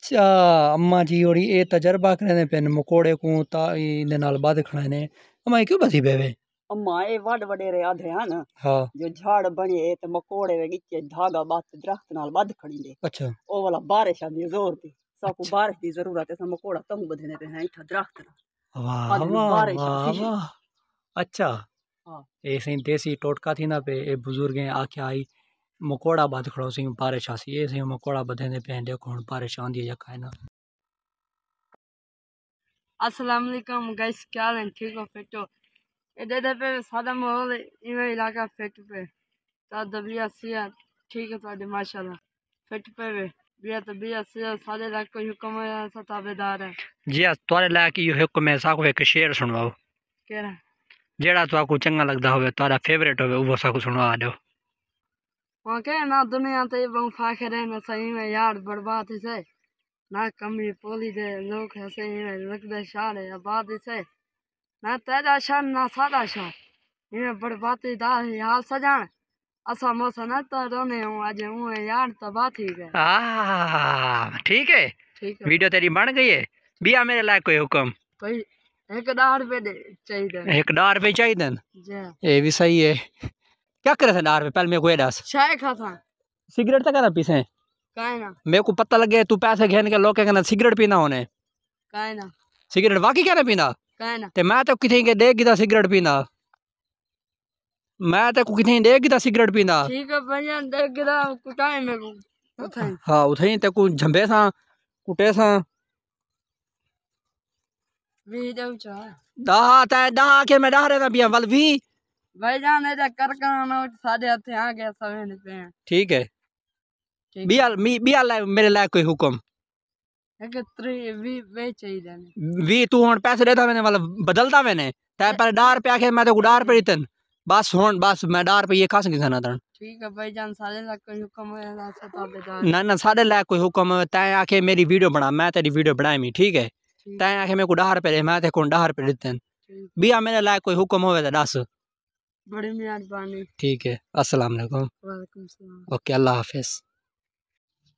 अच्छा अम्मा जी होरी ये तजर्बा करने पेन मकोड़े को ता इने नाल बाद खड़ाने अम्मा क्यों बसी बेवे अम्मा ये वड वडेरे आधे हैं ना हाँ जो झाड़ बने ते मकोड़े वे गिचे धागा बात दरख्त नाल बद खड़ी दे अच्छा ओ वाला बारिश आंदी जोर दी साकू अच्छा बारिश दी जरूरत है मकोड़ा तंग बधने पे हैं इथा दरख्त ना वाह आधे वाह बारिश वाह आसी वाह अच्छा हां ये सही देसी टोटका थी ना पे ए बुजुर्ग आख्या आई मकोड़ा बाद खड़ो सी बारिश आसी ये सही मकोड़ा बधने पे देखो हुन बारिश आंदी है का है ना अस्सलाम वालेकुम गाइस क्या हाल है ठीक हो फिट हो इधर पे सादा माहौल इवे इलाका फिट पे ता दबिया सिया ठीक है तो माशाल्लाह फिट पे वे बिया तो बिया सिया सारे लाख को हुक्म है सताबेदार है जी तुम्हारे लायक यो हुक्म है साको एक शेर सुनवाओ केरा जेड़ा तुआको चंगा लगदा होवे तुम्हारा फेवरेट होवे वो साको सुनवा दो वहां के ना दुनिया ते बहु फाखर है ना सही में यार बर्बाद है ना कमी पोली दे लोग है सही में लगदा शान है आबाद है ना तेरा शान ना सादा शान ये बर्बादी दा हाल सजान असा मौसा ना तो रोने हूं आज हूं यार तबाह ठीक है ठीक है ठीक है वीडियो तेरी बन गई है बिया मेरे लायक कोई हुक्म कोई एक दार पे चाहिए एक डार पे चाहिए जी ये भी सही है क्या करे थे डार पे पहले मेरे को ये दस चाय खाता सिगरेट तक ना पीसे काहे ना मेरे को पता लगे तू पैसे घेन के लोग कहना सिगरेट पीना होने काहे ना सिगरेट वाकई क्या पीना काहे ना ते मैं तो किथे के देगी ता सिगरेट पीना मैं तो किथे देगी ता सिगरेट पीना ठीक है भैया देख गिरा कुटाए में को उठाई हाँ उठई ते को झंबे सा कुटे सा भी दे चा दा के मैं डारे ना पिया वल भी भाईजान इधर कर नोट साढ़े हथे आ गया सवेरे पे ठीक है ठीक बिया मेरे लायक कोई हुक्म एक त्री भी वे चाहिए वी तू हुन पैसे देता मैंने वाला बदलता मैंने ते पर डार पे आके मैं तो डार पे इतन बस हुन बस मैं डार पे ये खास किसान था ठीक है भाईजान सारे लाख कोई हुक्म है ना सताबेदार ना ना साढ़े लायक कोई हुक्म तय आके मेरी वीडियो बना मैं तेरी वीडियो बनाई मी ठीक है तय आके मेरे को डार पे मैं ते को डार पे इतन बिया मेरे लायक कोई हुक्म होवे तो दस बड़ी मेहरबानी ठीक है अस्सलाम वालेकुम वालेकुम सलाम ओके अल्लाह हाफिज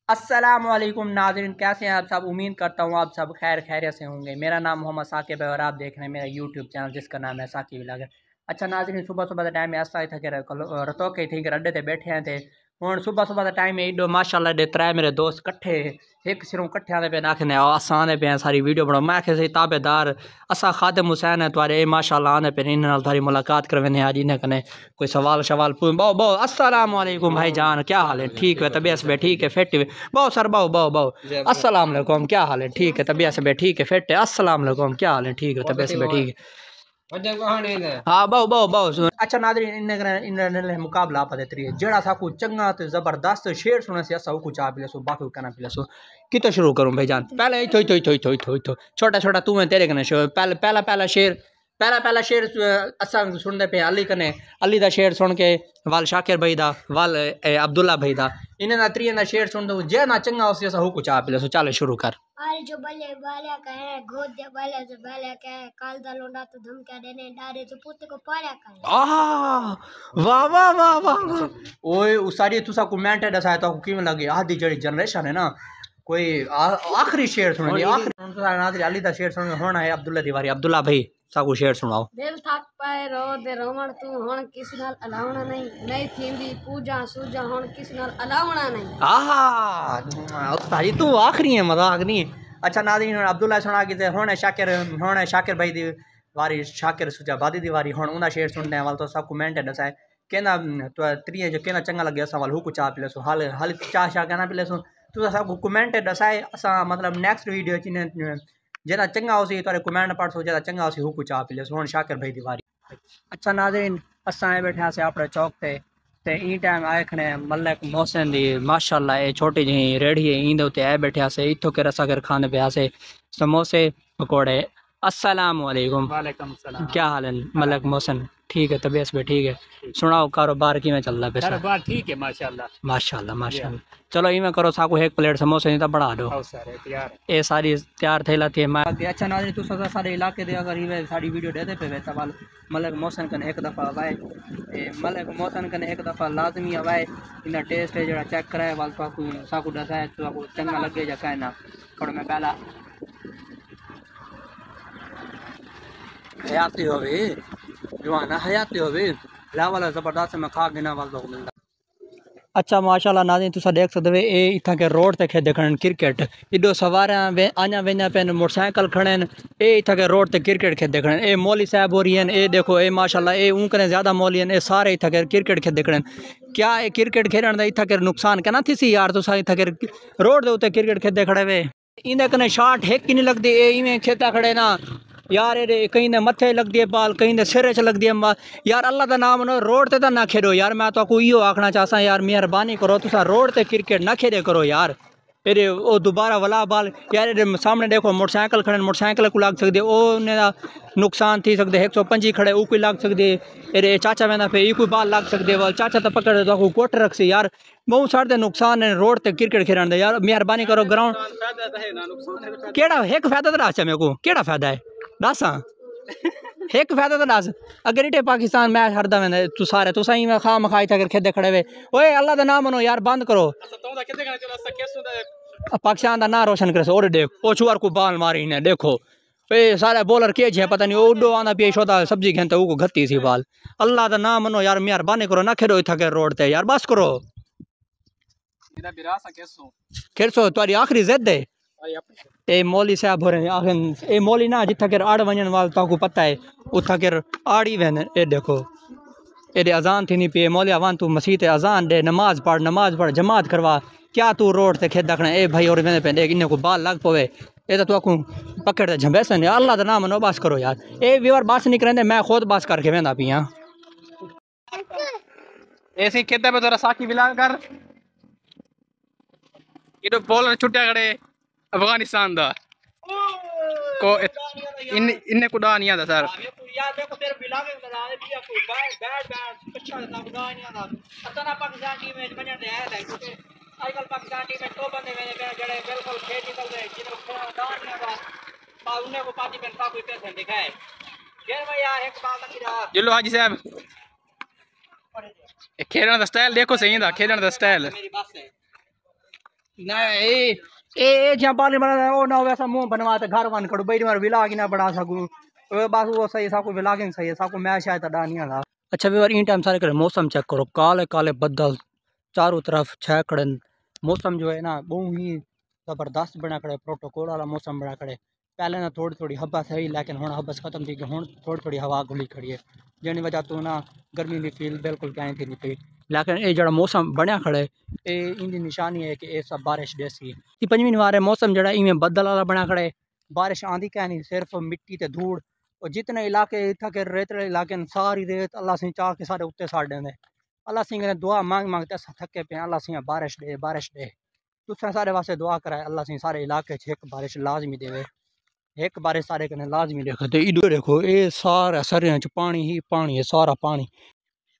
अस्सलाम वालेकुम नाज़रीन कैसे हैं आप सब उम्मीद करता हूँ आप सब खैर खैरियत से होंगे मेरा नाम मोहम्मद साकिब है और आप देख रहे हैं मेरा यूट्यूब चैनल जिसका नाम है साकिब व्लॉगर अच्छा नाज़रीन सुबह सुबह का टाइम ऐसा था कि रतो के थी कि अड्डे ते बैठे हैं थे हुण सुबह सुबह का टाइम एडो माशाल्लाह दे त्रै मेरे दोस्त कट्ठे एक सिरों कट्ठे आते पे आखने असां आने पे सारी वीडियो बनाओ मैं आखे सही ताबेदार असा खादिम हुसैन है तुम्हारे माशाल्लाह आने पे इन नाल थारी मुलाकात करवाने आज इन्हें कने कोई सवाल शवाल बहु बहु अस्सलाम वालेकुम भाईजान क्या हाल है ठीक है तबीयत से ठीक है फिट बहु सर बहु बहु बहु अस्सलाम वालेकुम क्या हाल है ठीक है तबीयत से ठीक है फिट है अस्सलाम वालेकुम क्या हाल है ठीक है तबीयत से ठीक है हाँ बहु बहु बहु अच्छा नाज़रीन इन मुकाबला आप देते रहिए जड़ा साकू चंगा तो जबरदस्त शेर सुने से असा कुछ आप पिलसो बाकी कहना पिलसो कितो शुरू करूं भाईजान पहले इथो छोटा छोटा तू मैं तेरे कने पहला शेर असा सुनते पे अली कने अली दा शेर सुन के वाल शाकिर भाई दा वाल अब्दुल्ला भाई दा इन्हें त्रिये दा शेर सुन दो जे ना चंगा उस असा हो कुछ आप पिलसो चलो शुरू कर आल जो बल्ले बाल्या का है गोद दे बाल्या जो बाल्या का है काल दा लोंडा तो धमका देने डारे तो पुत्र को पाल्या का है वाह वाह वाह वाह ओए उस सारी तुसा कमेंट दसाया तो किवें लगे आधी जड़ी जनरेशन है ना कोई आखिरी शेर सुने आखिरी नाज़रीन अली दा शेर सुन होना है अब्दुल्ला दीवारी अब्दुल्ला भाई साकू शेर सुनाओ दिल थक पाए रो दे रोमण तू हुण किस नाल अलावणा नहीं थींदी पूजा सूजा हुण किस नाल अलावणा नहीं सारी तू आखिरी है मजाक नहीं अच्छा नाज़रीन अब्दुल्ला सुना कि हुण शाकिर भाई दी वारी शाकिर सुजा बादी दी वारी हुण उना शेर सुनने वाल तो सब कमेंट दसाए कहना तो त्रिये जो कहना चंगा लगे असा वाल हुकु चा पिलेसो हाल चाह शाह कहना पिलेसो तू सब कमेंट दसाए असा मतलब नेक्स्ट वीडियो च जेदा चंगा उसी तुरे कमेंट पढ़सो जेदा चंगा उसी हुकु चा पिलेसो हुण शाकिर भाई दी वारी अच्छा नाज़रीन असा बैठे से अपने चौक ते ई टाइम आए खने मलक मोहसिन दी माशाल्लाह ये छोटी जी रेड़ी है इंदे उते आए बैठे से इथों के रसा कर खाने पे से समोसे पकोड़े अस्सलाम वालेकुम वालेकुम सलाम क्या हाल है मलक मोहसिन ठीक है तबीयत भी ठीक है सुनाओ कारोबार किवें चल रहा है कारोबार ठीक है माशाल्लाह माशाल्लाह माशाल्लाह चलो इवें करो साकू एक प्लेट समोसे नहीं तो बढ़ा दो ये सारी तैयार थे लाती है अच्छा नाज़रीन तू सदा सारे इलाके दे अगर इवे सारी वीडियो दे दे पे वैसा वाल मलक मोहसिन कन एक दफ़ा वाए मलक मोहसिन कन एक दफ़ा लाजमी वाए इन टेस्ट है जरा चेक कराए वाल साकू दसाए साकू चंगा लगे या कहना खड़ो मैं पहला हयाती हो भी जवाना हयाती हो भी लावाला जबरदस्त मैं खा गिना वालों को मिलता। अच्छा माशाल्लाह नाज़रीन तुसा देख सकते हो ये इतना के रोड ते खे देखन क्रिकेट इडो सवार आना वेना पेन मोटरसाइकिल खड़े ये इतना के रोड ते क्रिकेट खे देखन ये मौली साहब हो रही हैं ये देखो ये माशाल्लाह ये ऊँकने ज़्यादा मौली हैं ये सारे इतना के क्रिकेट खे देखन क्या ये क्रिकेट खेलने का इतना के नुकसान कहना थी सी यार तुसा इतना के रोड के उत्ते क्रिकेट खे देखड़े वे इन्हें कने शॉट हेक की नहीं लगती ये इवें खेता खड़े ना यार ये कहीं ने मथे लगती है बाल कहीं ने सिरे च लगती है बाल यार अल्लाह का नाम नो रोड ते ना खेलो यार मैं तो को इो आखना चाहता यार मेहरबानी करो तुसा रोड ते क्रिकेट ना खेले करो यार ये वो दोबारा वाला बाल यार ये सामने देखो मोटरसाइकिल खड़े मोटरसाइकिल को लग सकते ओ नुकसान थी सकते 125 खड़े वो कोई लग सकते ये चाचा वेंदा पे कोई बाल लग सकते वाल चाचा तो पकड़ तो कोट रख सी यार बहुत सारे नुकसान है रोड ते क्रिकेट खेलने यार मेहरबानी करो ग्राउंड केड़ा एक फायदा तो दस मेरे को केड़ा फायदा है दस एक फायदा तो दस अगर इटे पाकिस्तान मैच हारदा वेंदा तू सारे तुसा ही खा मखाई था खेदे खड़े वे ओए अल्लाह दा नाम मनो यार बंद करो पाकिस्तान दा ना रोशन करे और देख ओ चुआर को बाल मारी ने देखो ए सारे बॉलर के जे पता नहीं ओडो आंदा पेश होता सब्जी खेलते वो घत्ती सी बाल अल्लाह दा नाम मनो यार मेहरबानी करो ना खेलो इथा के रोड ते यार बस करो खेसो तुम्हारी आखिरी जिद है ए मौली साहब हो रहे हैं ए मौली ना जिथा कर आड़ वजन वाल तो पता है उथा कर आड़ी वेन ए देखो एडे अजान थी नहीं पे मौलिया वान तू मसीह अजान दे नमाज पढ़ जमात करवा क्या तू रोड ते खेत दखना ए भाई और वेंदे पे इन्हें को बाल लग पवे ए तो तू पकड़ झंबेसन अल्लाह दा नाम नो बस करो यार ए व्यूअर बस नहीं करेंदे मैं खुद बस करके वेंदा पिया ऐसी खेत पे जरा साकी बिला कर इडो बॉलर छुट्टिया खड़े अफगानिस्तान दा को इन्ने को डा नहीं आता सर यार देखो तेरे बिलागे लगा दे दिया कोई बैट अच्छा था डा नहीं आता अतना पाकिस्तान टीम में बने दे है क्योंकि आजकल पाकिस्तान टीम में तो बंदे में जड़े बिल्कुल खेल निकल गए जिनको डा नहीं आता बाउने को पार्टी में कोई पैसे दिखाए यार भाई यार एक बात नहीं रहा जिलो हाजी साहब खेलने दा स्टाइल देखो सही दा खेलने दा स्टाइल मेरी बात है ना ए जहाँ बाल बना ओ ना वैसा मुंह बनवा घर वन करो बैठ मार विलाग ना बना सकूँ बस वो सही साको विलाग सही है साको मैं शायद अदा नहीं आता। अच्छा भी इन टाइम सारे करे मौसम चेक करो काले काले बदल चारों तरफ छह खड़े मौसम जो है ना बहुत ही ज़बरदस्त बना खड़े प्रोटोकॉल वाला मौसम बना खड़े पहले ना थोड़ी थोड़ी हवा सही लेकिन हुण हबस खत्म थी गई हुण थोड़ी थोड़ी हवा खुली खड़ी है जिन वजह तो ना गर्मी की फील बिल्कुल कहीं थी नहीं पी लेकिन ये जड़ा मौसम बनया खड़े ये इनकी निशानी है कि ये सब बारिश देसी कि पंजवीं वारे मौसम जड़ा इवें बदल वाला बना खड़े बारिश आंदी क्या नहीं सिर्फ मिट्टी ते धूड़ और जितने इलाके इतना के रेतले इलाके सारी रेत अल्लाह सिंह चाह के सारे उत्ते साड़ देंगे अल्लाह सिंह ने दुआ मांग मांगते अस थके पे अल्लाह सिंह बारिश दे तुसें सारे वास्ते दुआ कराए अल्लाह सिंह सारे इलाके एक बारिश लाजमी देवे एक बारिश सारे कने लाजमी देखो इधर देखो ये सारा सरियां च पानी ही पानी है सारा पानी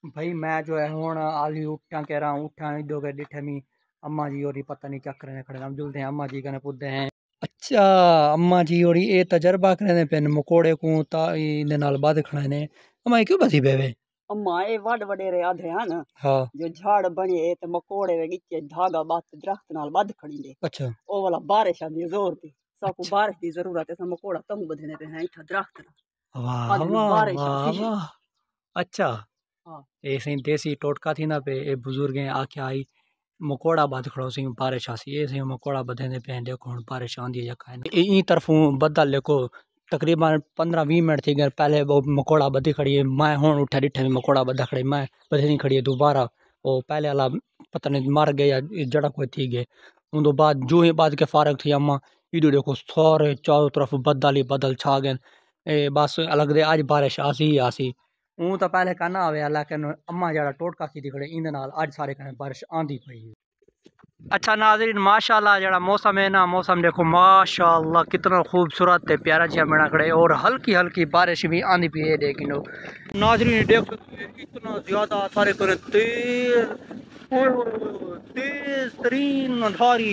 भाई मैं जो है हूँ आली उठा कह रहा हूँ उठा इधो के डिठे मी अम्मा जी और पता नहीं क्या करने खड़े हम जुलते हैं अम्मा जी कने पुदे हैं अच्छा अम्मा जी और ये तजर्बा करने पेन मकोड़े को इन नाल बाद खड़े ने अम्मा क्यों बसी बेवे अम्मा ये वड वडेरे आधे हैं ना हाँ जो झाड़ बने ते मकोड़े वे गिचे धागा बात दरख्त नाल बद खड़ी दे अच्छा ओ वाला बारिश आंदी जोर दी साको बारिश दी जरूरत है सा मकोड़ा तंग बधने पे हैं इथा दरख्त ना वाह वाह वाह अच्छा हाँ ऐसे देसी टोटका थी ना पे ए बुजुर्ग आख्या आई मकोड़ा बद खड़ो सी बारिश आसी ये सही मकोड़ा बधे पे देखो हुण बारिश आंदी है जखा ई तरफों बदल देखो तकरीबन 15-20 मिनट थी गए पहले वो मकोड़ा बधी खड़ी है मैं हूँ उठा डिठे मकोड़ा बधा खड़ी मैं बधे नहीं खड़ी है दोबारा वो पहले वाला पता नहीं मर गए या जड़ा कोई थी गए उन तो बाद जो ही बाद के फारग थी अम्मा इधर देखो सारे चारों तरफ बदल ही बदल छा गए बस अलग दे आज बारिश आसी ही आसी हूँ तो पहले कहना आया लेकिन अम्मा जरा टोटका सी दिखड़े इन अज सारे कने बारिश आंदी पई। अच्छा नाज़रीन माशाल्लाह जरा मौसम है ना मौसम देखो माशाल्लाह कितना खूबसूरत है प्यारा जिहा बना खड़े और हल्की हल्की बारिश भी आंदी पई है लेकिन नाज़रीन देख इतना ज़्यादा सारे करे तेज तरीन अंधारी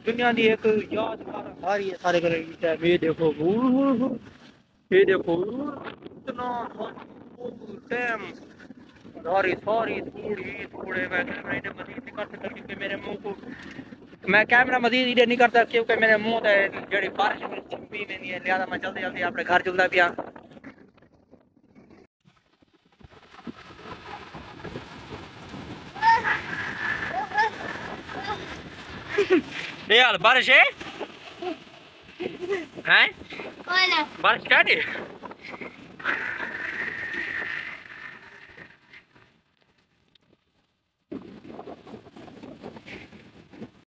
दुनिया की एक यादगार अंधारी है सारे करे ये देखो इतना टाइम सारी सारी थोड़ी थोड़े मैं मजीद कर सकती कि मेरे मुंह को मैं कैमरा मजीद इधर नहीं करता क्योंकि मेरे मुंह ते जड़ी बारिश भी नहीं है, लिहाजा मैं जल्दी जल्दी अपने घर चलता पिया। यार बारिश है हैं? बारिश क्या है?